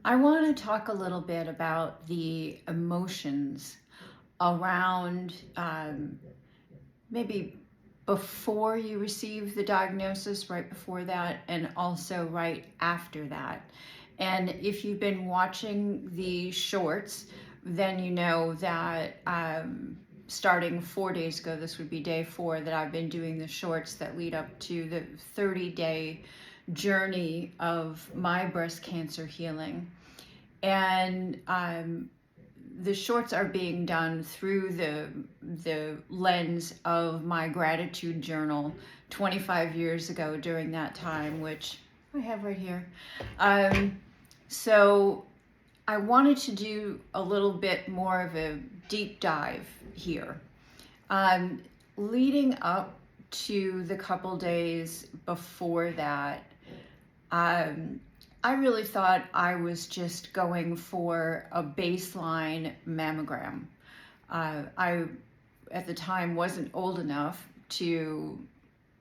I want to talk a little bit about the emotions around maybe before you receive the diagnosis, right before that, and also right after that. And if you've been watching the shorts, then you know that starting 4 days ago, this would be day 4, that I've been doing the shorts that lead up to the 30-day journey of my breast cancer healing. And the shorts are being done through the lens of my gratitude journal 25 years ago during that time, which I have right here. So I wanted to do a little bit more of a deep dive here. Leading up to the couple days before that, I really thought I was just going for a baseline mammogram. I, at the time, wasn't old enough to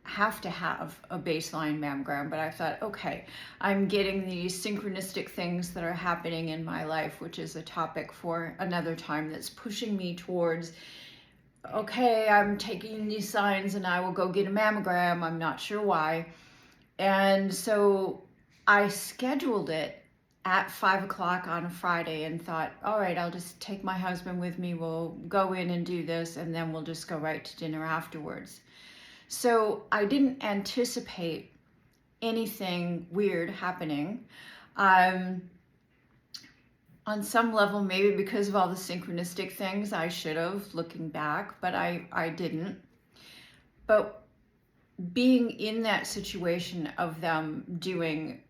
have a baseline mammogram, but I thought, okay, I'm getting these synchronistic things that are happening in my life, which is a topic for another time, that's pushing me towards, okay, I'm taking these signs and I will go get a mammogram. I'm not sure why. And so I scheduled it at 5 o'clock on a Friday and thought, all right, I'll just take my husband with me. We'll go in and do this, and then we'll just go right to dinner afterwards. So I didn't anticipate anything weird happening. On some level, maybe because of all the synchronistic things, I should have, looking back, but I didn't. But being in that situation of them doing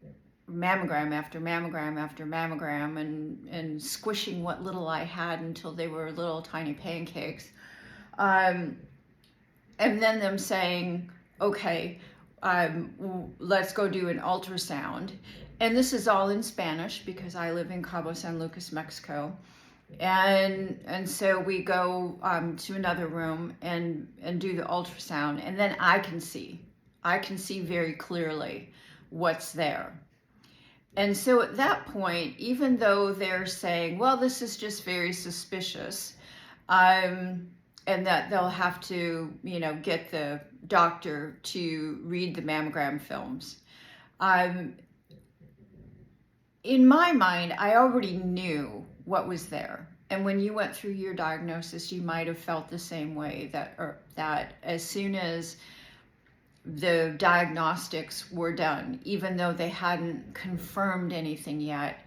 mammogram after mammogram after mammogram and squishing what little I had until they were little tiny pancakes, and then them saying, okay, let's go do an ultrasound. And this is all in Spanish because I live in Cabo San Lucas, Mexico. And so we go to another room and do the ultrasound, and then I can see very clearly what's there. And so at that point, even though they're saying, well, this is just very suspicious, and that they'll have to, get the doctor to read the mammogram films. In my mind, I already knew what was there. And when you went through your diagnosis, you might have felt the same way, that as soon as the diagnostics were done, even though they hadn't confirmed anything yet,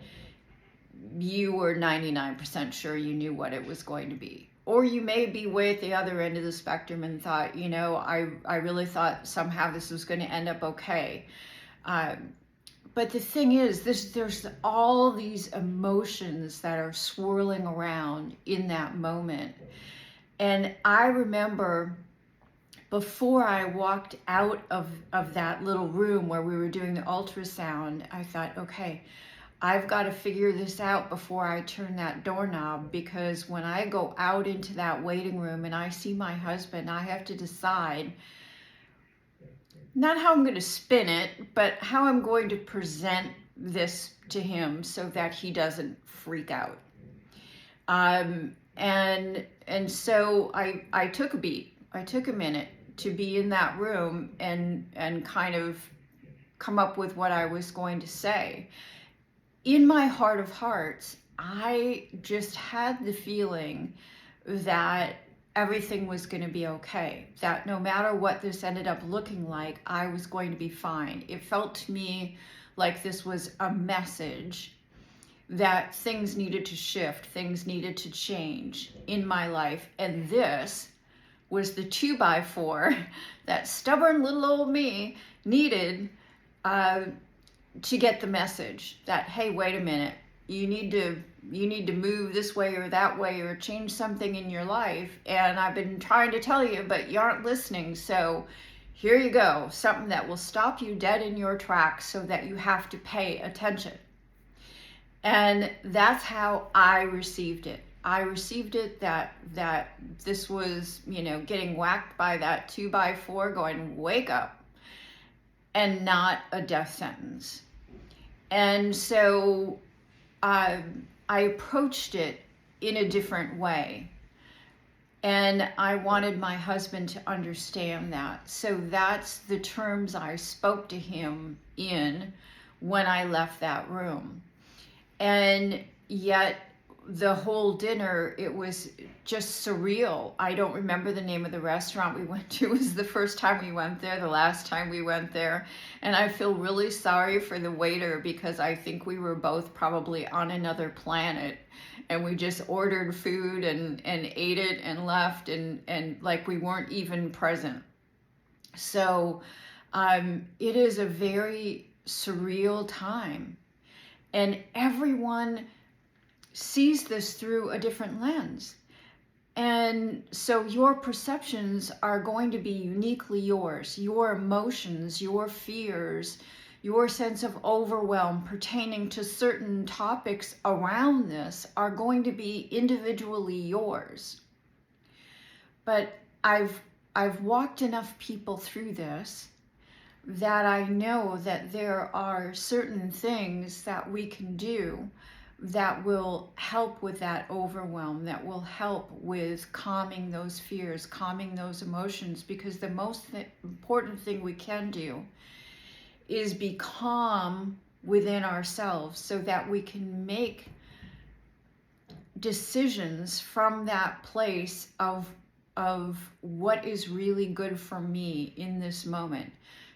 you were 99% sure you knew what it was going to be. Or you may be way at the other end of the spectrum and thought, I really thought somehow this was going to end up okay. But the thing is, there's all these emotions that are swirling around in that moment. And I remember before I walked out of that little room where we were doing the ultrasound, I thought, okay, I've got to figure this out before I turn that doorknob, because when I go out into that waiting room and I see my husband, I have to decide not how I'm going to spin it, but how I'm going to present this to him so that he doesn't freak out. And so I took a beat. I took a minute to be in that room and kind of come up with what I was going to say. In my heart of hearts, I just had the feeling that everything was going to be okay, that no matter what this ended up looking like, I was going to be fine. It felt to me like this was a message that things needed to shift, things needed to change in my life, and this was the 2x4 that stubborn little old me needed to get the message that, hey, wait a minute, you need to move this way or that way or change something in your life, and I've been trying to tell you, but you aren't listening. So here you go, something that will stop you dead in your tracks so that you have to pay attention. And that's how I received it. I received it that this was, getting whacked by that 2x4 going, wake up, and not a death sentence. And so I approached it in a different way. And I wanted my husband to understand that. So that's the terms I spoke to him in when I left that room. And yet, the whole dinner, it was just surreal. I don't remember the name of the restaurant we went to. It was the first time we went there, the last time we went there. And I feel really sorry for the waiter because I think we were both probably on another planet. And we just ordered food and ate it and left and like we weren't even present. So it is a very surreal time. And everyone sees this through a different lens. And so your perceptions are going to be uniquely yours. Your emotions, your fears, your sense of overwhelm pertaining to certain topics around this are going to be individually yours. But I've walked enough people through this that I know that there are certain things that we can do that will help with that overwhelm, that will help with calming those fears, calming those emotions, because the most important thing we can do is be calm within ourselves so that we can make decisions from that place of what is really good for me in this moment,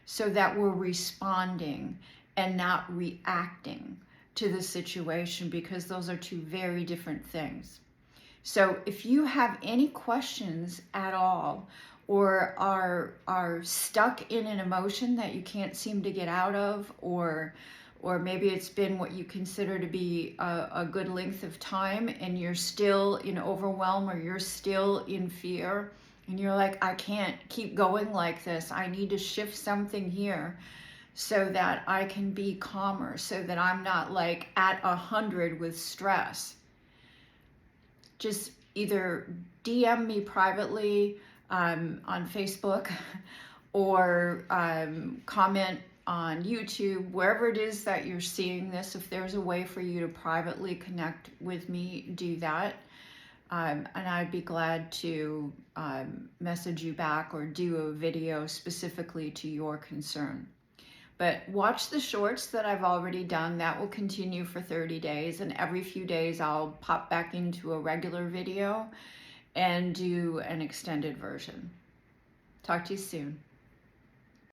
so that we're responding and not reacting to the situation, because those are two very different things. So if you have any questions at all, or are stuck in an emotion that you can't seem to get out of, or maybe it's been what you consider to be a good length of time and you're still in overwhelm, or you're still in fear, and you're like, I can't keep going like this, I need to shift something here so that I can be calmer, so that I'm not like at 100 with stress. Just either DM me privately on Facebook, or comment on YouTube, wherever it is that you're seeing this. If there's a way for you to privately connect with me, do that. And I'd be glad to message you back or do a video specifically to your concern. But watch the shorts that I've already done. That will continue for 30 days. And every few days I'll pop back into a regular video and do an extended version. Talk to you soon.